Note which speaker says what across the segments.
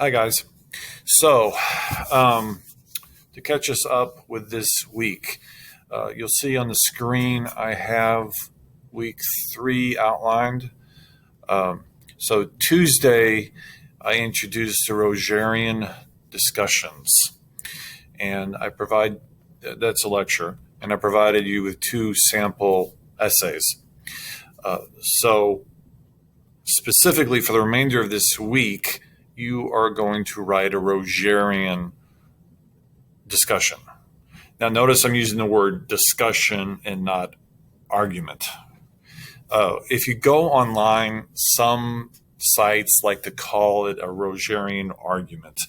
Speaker 1: Hi, guys. So, to catch us up with this week, you'll see on the screen I have week 3 outlined. So Tuesday, I introduced the Rogerian discussions, and that's a lecture, and I provided you with 2 sample essays. So specifically for the remainder of this week, you are going to write a Rogerian discussion. Now, notice I'm using the word discussion and not argument. If you go online, some sites like to call it a Rogerian argument.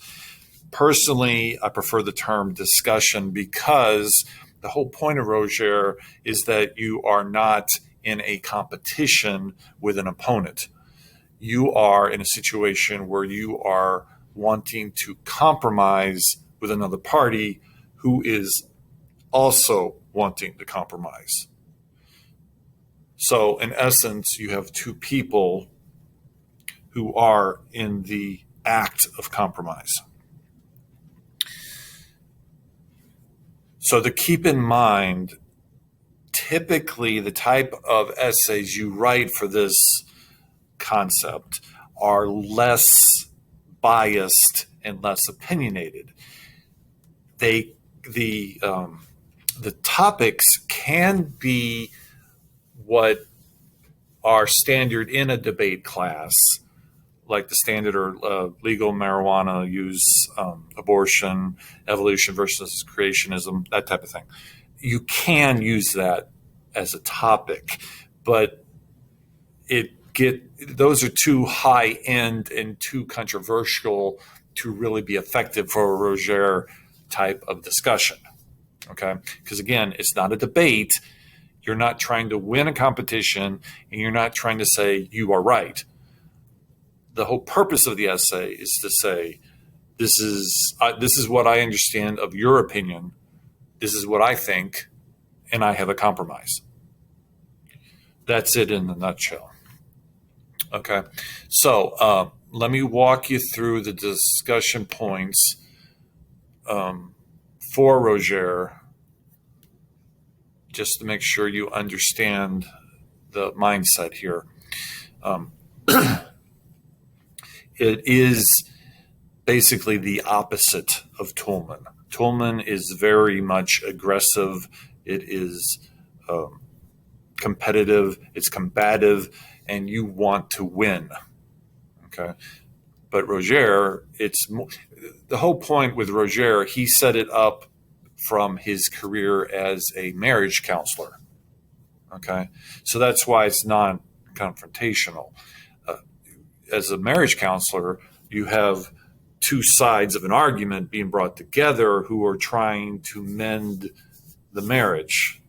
Speaker 1: Personally, I prefer the term discussion because the whole point of Roger is that you are not in a competition with an opponent. You are in a situation where you are wanting to compromise with another party who is also wanting to compromise. So in essence, you have 2 people who are in the act of compromise. So to keep in mind, typically the type of essays you write for this concept are less biased and less opinionated. The topics can be what are standard in a debate class, like the standard or legal marijuana use, abortion, evolution versus creationism, that type of thing. You can use that as a topic, but those are too high end and too controversial to really be effective for a Roger type of discussion. Okay, because again, it's not a debate. You're not trying to win a competition, and you're not trying to say you are right. The whole purpose of the essay is to say, this is what I understand of your opinion. This is what I think, and I have a compromise. That's it in a nutshell. Okay, so let me walk you through the discussion points for Roger, just to make sure you understand the mindset here. It is basically the opposite of Toulmin. Toulmin is very much aggressive. It is competitive. It's combative, and you want to win. Okay, but Roger, the whole point with Roger. He set it up from his career as a marriage counselor. Okay, so that's why it's non-confrontational. As a marriage counselor, you have 2 sides of an argument being brought together who are trying to mend the marriage,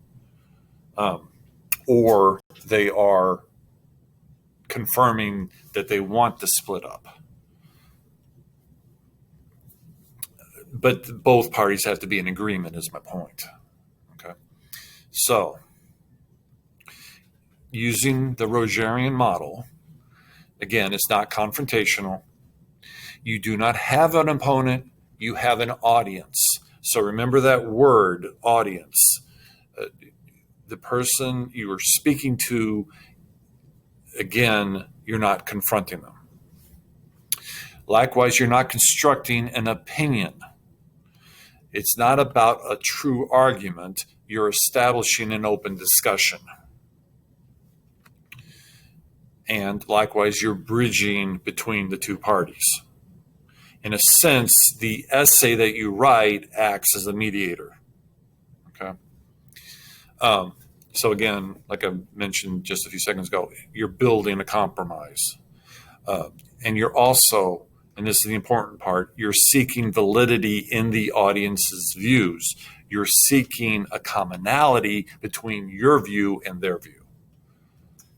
Speaker 1: or they are confirming that they want to split up. But both parties have to be in agreement, is my point. Okay, so using the Rogerian model, again, it's not confrontational. You do not have an opponent, you have an audience. So remember that word, audience. The person you are speaking to, again, you're not confronting them. Likewise, you're not constructing an opinion. It's not about a true argument. You're establishing an open discussion. And likewise, you're bridging between the 2 parties. In a sense, the essay that you write acts as a mediator. Okay. So again, like I mentioned just a few seconds ago, you're building a compromise. And you're also, and this is the important part, you're seeking validity in the audience's views. You're seeking a commonality between your view and their view.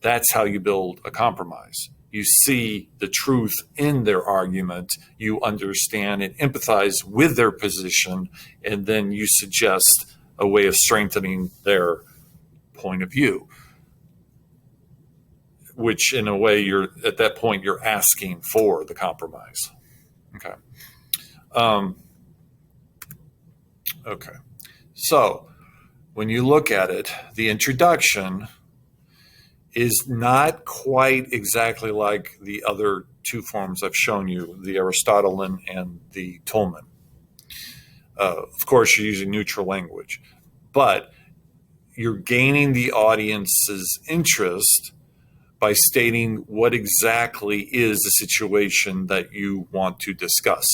Speaker 1: That's how you build a compromise. You see the truth in their argument, you understand and empathize with their position, and then you suggest a way of strengthening their point of view, which in a way at that point you're asking for the compromise. Okay. Okay. So when you look at it, the introduction is not quite exactly like the other two forms I've shown you, the Aristotelian and the Tolman. Of course, you're using neutral language, but you're gaining the audience's interest by stating what exactly is the situation that you want to discuss.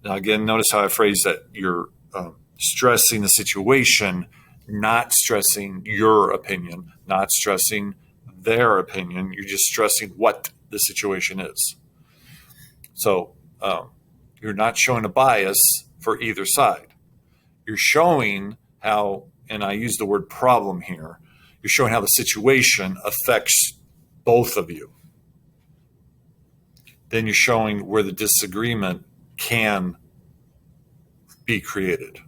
Speaker 1: Now, again, notice how I phrase that. You're stressing the situation, not stressing your opinion, not stressing their opinion. You're just stressing what the situation is. So you're not showing a bias for either side. You're showing how, and I use the word problem here, you're showing how the situation affects both of you. Then you're showing where the disagreement can be created.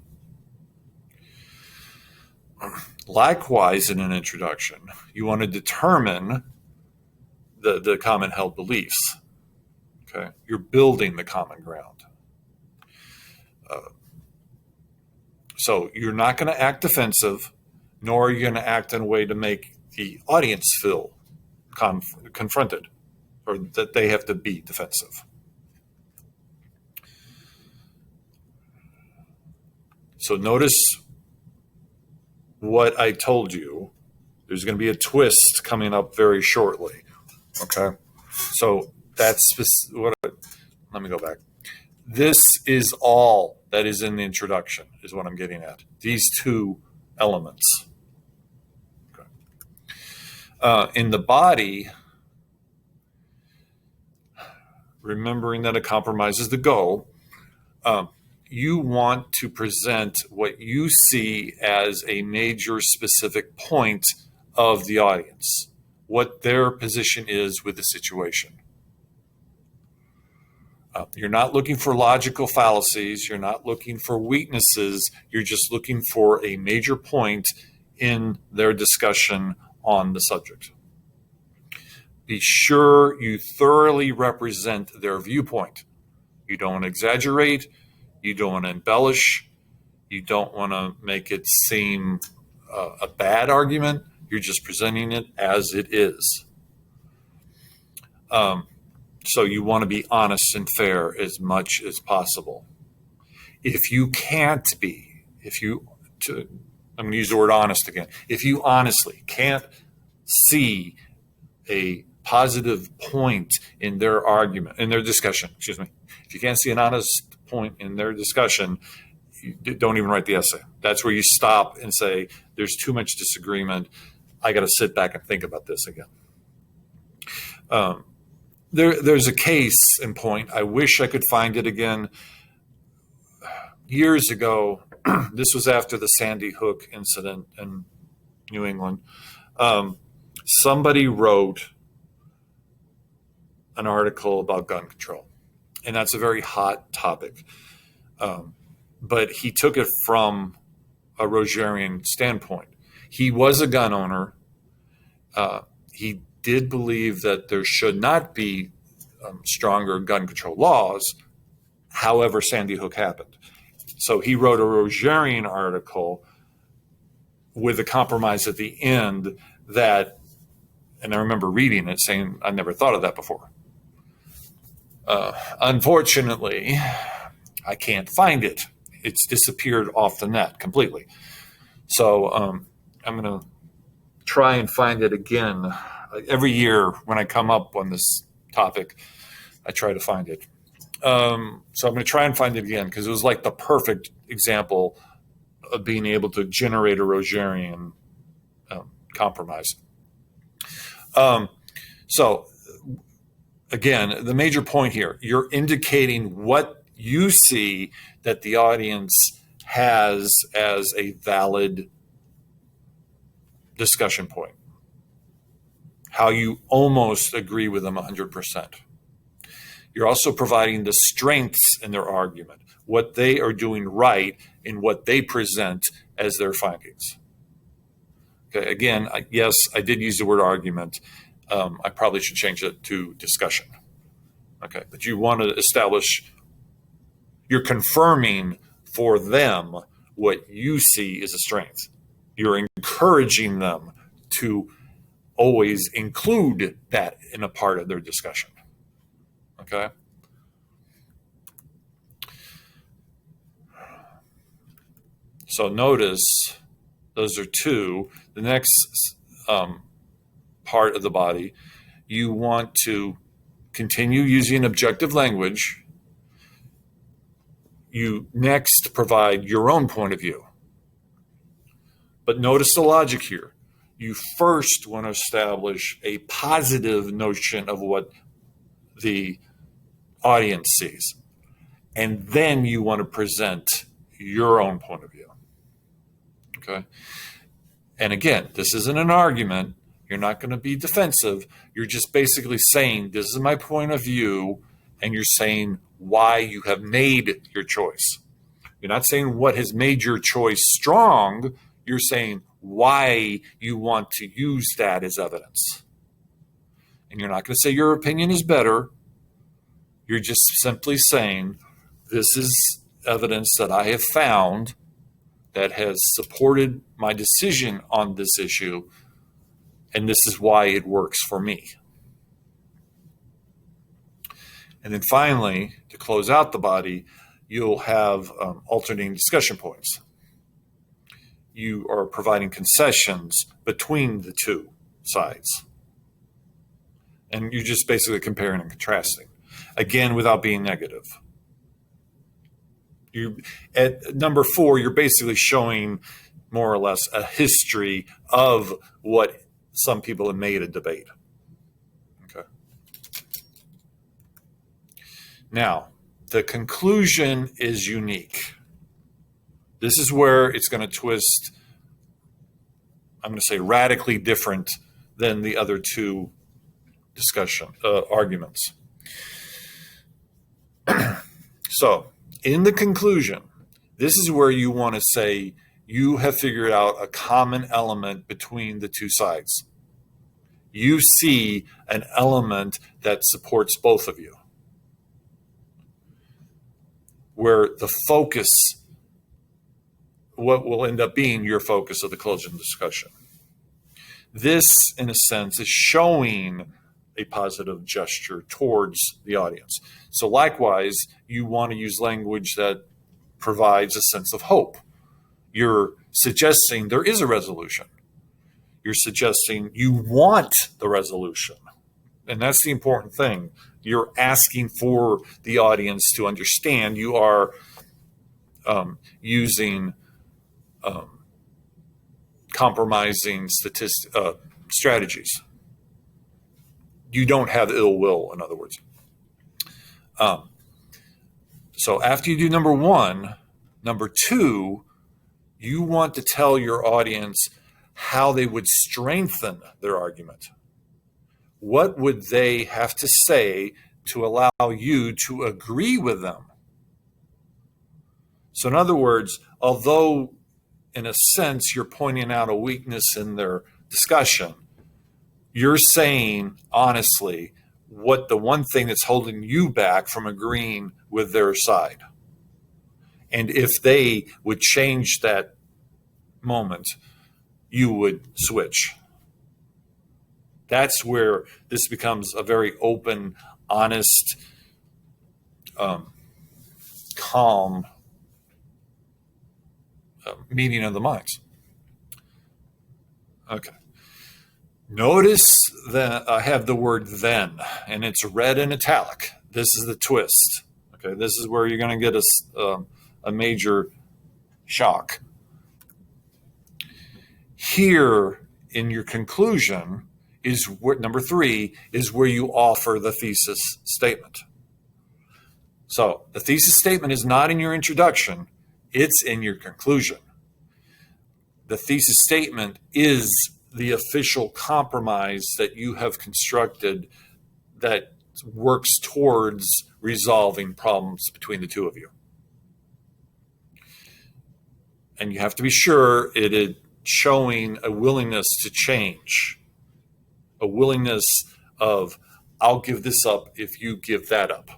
Speaker 1: Likewise, in an introduction, you want to determine the common held beliefs. Okay, you're building the common ground. So you're not going to act defensive, nor are you going to act in a way to make the audience feel confronted or that they have to be defensive. So notice what I told you. There's going to be a twist coming up very shortly. Okay, so that's what. Let me go back. This is all that is in the introduction, is what I'm getting at. These two elements. Okay. In the body, remembering that a compromise is the goal, you want to present what you see as a major specific point of the audience, what their position is with the situation. You're not looking for logical fallacies. You're not looking for weaknesses. You're just looking for a major point in their discussion on the subject. Be sure you thoroughly represent their viewpoint. You don't want to exaggerate. You don't want to embellish. You don't want to make it seem a bad argument. You're just presenting it as it is. So you want to be honest and fair as much as possible. If you can't be, I'm going to use the word honest again. If you honestly can't see a positive point in their argument, in their discussion, if you can't see an honest point in their discussion, don't even write the essay. That's where you stop and say, there's too much disagreement. I got to sit back and think about this again. There's a case in point. I wish I could find it again. Years ago, this was after the Sandy Hook incident in New England. Somebody wrote an article about gun control, and that's a very hot topic. But he took it from a Rogerian standpoint. He was a gun owner. He did believe that there should not be stronger gun control laws. However, Sandy Hook happened. So he wrote a Rogerian article with a compromise at the end that, and I remember reading it saying, I never thought of that before. Unfortunately, I can't find it. It's disappeared off the net completely. So I'm going to try and find it again. Every year when I come up on this topic, I try to find it. So I'm going to try and find it again because it was like the perfect example of being able to generate a Rogerian compromise. So again, the major point here, you're indicating what you see that the audience has as a valid discussion point. How you almost agree with them 100%. You're also providing the strengths in their argument, what they are doing right in what they present as their findings. Okay, again, yes, I did use the word argument. I probably should change it to discussion. Okay, but you want to establish You're confirming for them what you see as a strength. You're encouraging them to always include that in a part of their discussion. Okay? So notice those are two. The next part of the body, you want to continue using objective language. You next provide your own point of view. But notice the logic here. You first want to establish a positive notion of what the audience sees. And then you want to present your own point of view. Okay? And again, this isn't an argument. You're not going to be defensive. You're just basically saying, this is my point of view, and you're saying why you have made your choice. You're not saying what has made your choice strong. You're saying why you want to use that as evidence. And you're not going to say your opinion is better. You're just simply saying, this is evidence that I have found that has supported my decision on this issue, and this is why it works for me. And then finally, to close out the body, you'll have alternating discussion points. You are providing concessions between the two sides. And you're just basically comparing and contrasting. Again, without being negative. At number 4, you're basically showing more or less a history of what some people have made a debate. Okay. Now, the conclusion is unique. This is where it's going to twist, I'm going to say radically different than the other two arguments. So, in the conclusion, this is where you want to say you have figured out a common element between the two sides. You see an element that supports both of you, where the focus, what will end up being your focus of the closing discussion. This, in a sense, is showing a positive gesture towards the audience. So likewise, you want to use language that provides a sense of hope. You're suggesting there is a resolution. You're suggesting you want the resolution. And that's the important thing. You're asking for the audience to understand you are using compromising strategies. You don't have ill will, in other words. So after you do number 1, number 2, you want to tell your audience how they would strengthen their argument. What would they have to say to allow you to agree with them? So in other words, although in a sense you're pointing out a weakness in their discussion, you're saying honestly what the one thing that's holding you back from agreeing with their side. And if they would change that moment, you would switch. That's where this becomes a very open, honest, calm meeting of the minds. Okay. Notice that I have the word then, and it's red and italic. This is the twist. Okay, this is where you're going to get a major shock. Here in your conclusion is where, number 3, is where you offer the thesis statement. So the thesis statement is not in your introduction, it's in your conclusion. The thesis statement is the official compromise that you have constructed that works towards resolving problems between the two of you. And you have to be sure it is showing a willingness to change, a willingness of, I'll give this up if you give that up.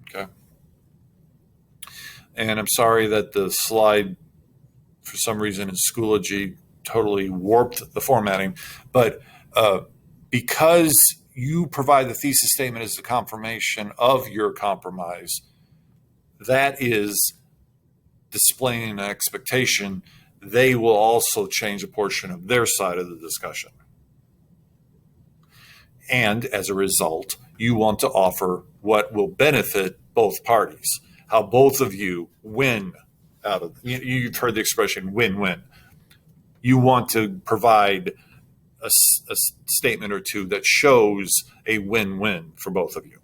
Speaker 1: Okay. And I'm sorry that the slide, for some reason in Schoology, totally warped the formatting. But because you provide the thesis statement as the confirmation of your compromise, that is displaying an expectation. They will also change a portion of their side of the discussion. And as a result, you want to offer what will benefit both parties, how both of you win out of. You've heard the expression win-win. You want to provide a statement or two that shows a win-win for both of you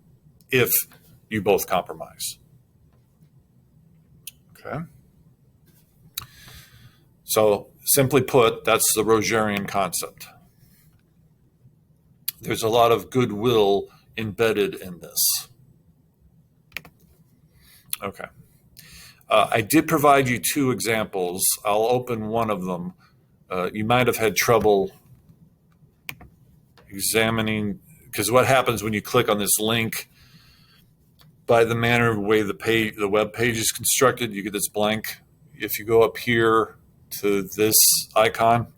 Speaker 1: if you both compromise. Okay. So simply put, that's the Rogerian concept. There's a lot of goodwill embedded in this. Okay. I did provide you two examples. I'll open one of them. You might have had trouble examining, because what happens when you click on this link, by the manner of the way the web page is constructed, you get this blank. If you go up here to this icon,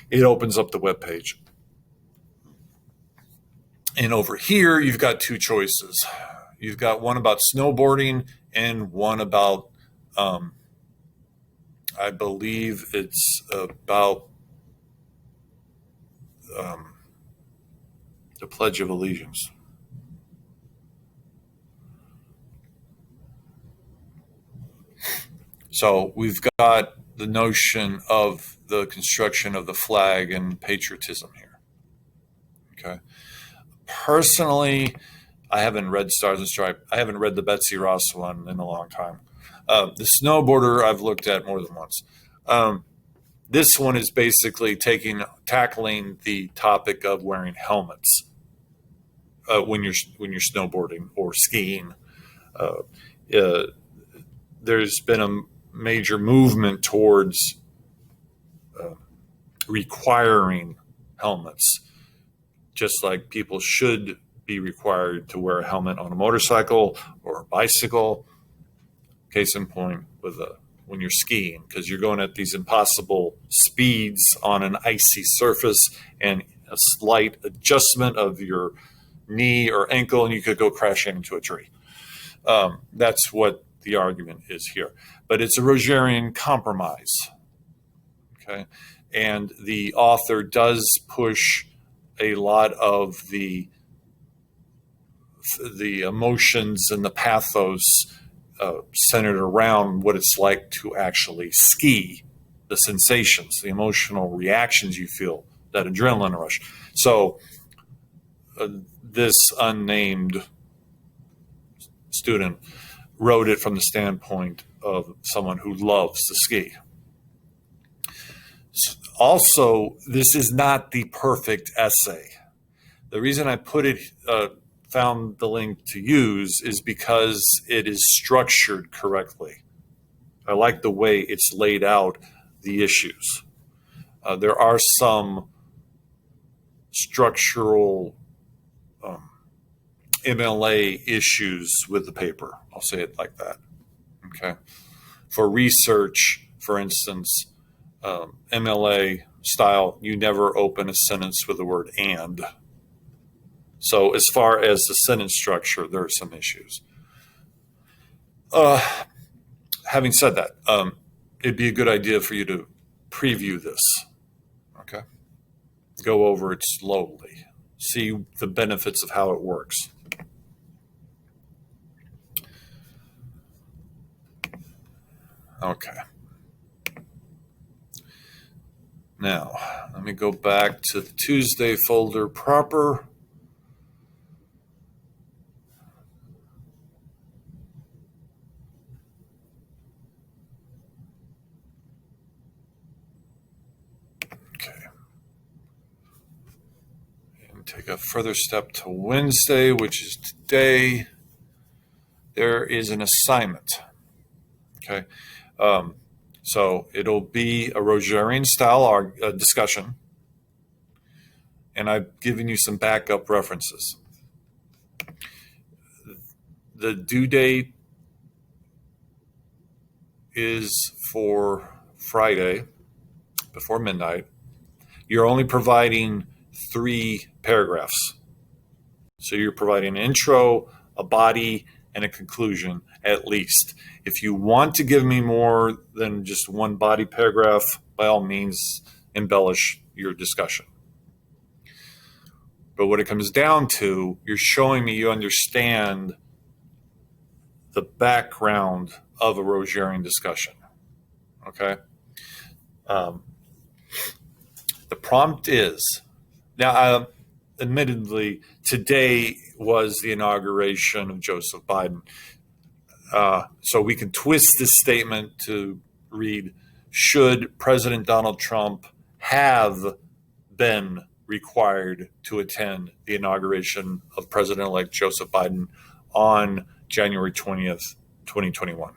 Speaker 1: it opens up the web page. And over here, you've got two choices. You've got one about snowboarding and one about, I believe it's about the Pledge of Allegiance. So we've got the notion of the construction of the flag and patriotism here. Okay. Personally, I haven't read Stars and Stripes. I haven't read the Betsy Ross one in a long time. The snowboarder I've looked at more than once. This one is basically tackling the topic of wearing helmets when you're snowboarding or skiing. There's been a major movement towards requiring helmets, just like people should be required to wear a helmet on a motorcycle or a bicycle. Case in point when you're skiing, because you're going at these impossible speeds on an icy surface, and a slight adjustment of your knee or ankle, and you could go crashing into a tree. That's what the argument is here. But it's a Rogerian compromise. Okay. And the author does push a lot of the emotions and the pathos centered around what it's like to actually ski, the sensations, the emotional reactions you feel, that adrenaline rush. So this unnamed student wrote it from the standpoint of someone who loves to ski. Also, this is not the perfect essay. The reason I found the link to use is because it is structured correctly. I like the way it's laid out, the issues. There are some structural MLA issues with the paper. I'll say it like that. Okay. For research, for instance, MLA style, you never open a sentence with the word "and." So as far as the sentence structure, there are some issues. Having said that, it'd be a good idea for you to preview this. Okay. Go over it slowly. See the benefits of how it works. Okay. Now, let me go back to the Tuesday folder proper. Okay. And take a further step to Wednesday, which is today. There is an assignment. Okay. So it'll be a Rogerian style discussion, and I've given you some backup references. The due date is for Friday before midnight. You're only providing 3 paragraphs. So you're providing an intro, a body, and a conclusion at least. If you want to give me more than just 1 body paragraph, by all means, embellish your discussion. But what it comes down to, you're showing me you understand the background of a Rogerian discussion. Okay? The prompt is, now, admittedly, today was the inauguration of Joseph Biden. So we can twist this statement to read, should President Donald Trump have been required to attend the inauguration of President-elect Joseph Biden on January 20th, 2021?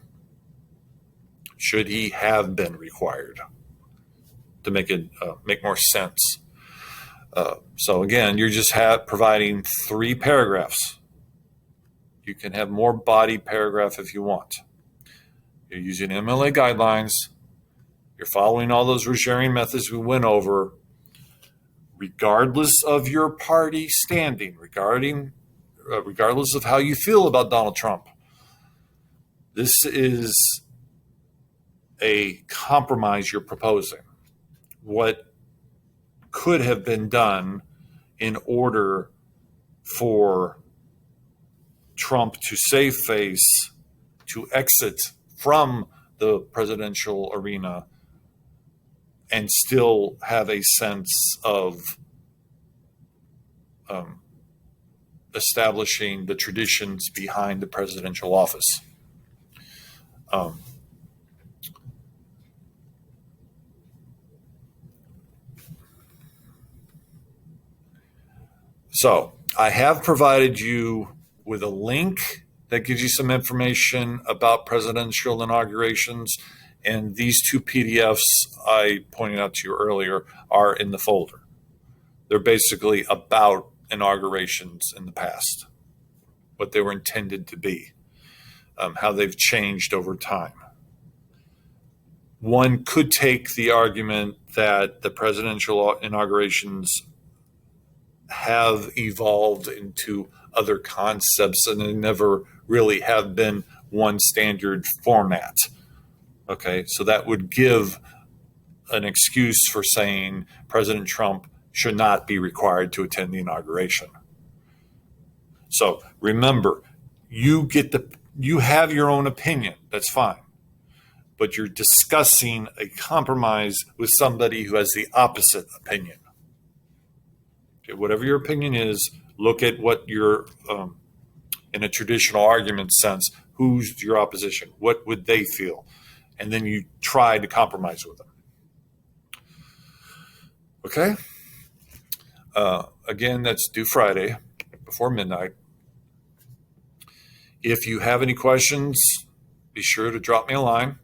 Speaker 1: Should he have been required? To make it make more sense. So again, you're just providing 3 paragraphs. You can have more body paragraph if you want. You're using MLA guidelines. You're following all those Rogerian methods we went over, regardless of your party standing, regardless of how you feel about Donald Trump. This is a compromise you're proposing. What could have been done in order for Trump to save face, to exit from the presidential arena and still have a sense of establishing the traditions behind the presidential office. So I have provided you with a link that gives you some information about presidential inaugurations, and these 2 PDFs I pointed out to you earlier are in the folder. They're basically about inaugurations in the past, what they were intended to be, how they've changed over time. One could take the argument that the presidential inaugurations have evolved into other concepts and they never really have been one standard format. Okay, so that would give an excuse for saying President Trump should not be required to attend the inauguration. So remember, you have your own opinion. That's fine. But you're discussing a compromise with somebody who has the opposite opinion. Okay, whatever your opinion is, look at what you're, in a traditional argument sense, who's your opposition? What would they feel? And then you try to compromise with them. Okay? Again, that's due Friday before midnight. If you have any questions, be sure to drop me a line.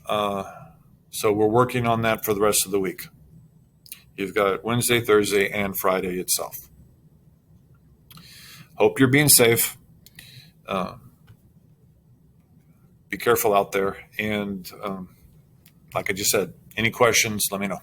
Speaker 1: So we're working on that for the rest of the week. You've got Wednesday, Thursday, and Friday itself. Hope you're being safe. Be careful out there. And like I just said, any questions, let me know.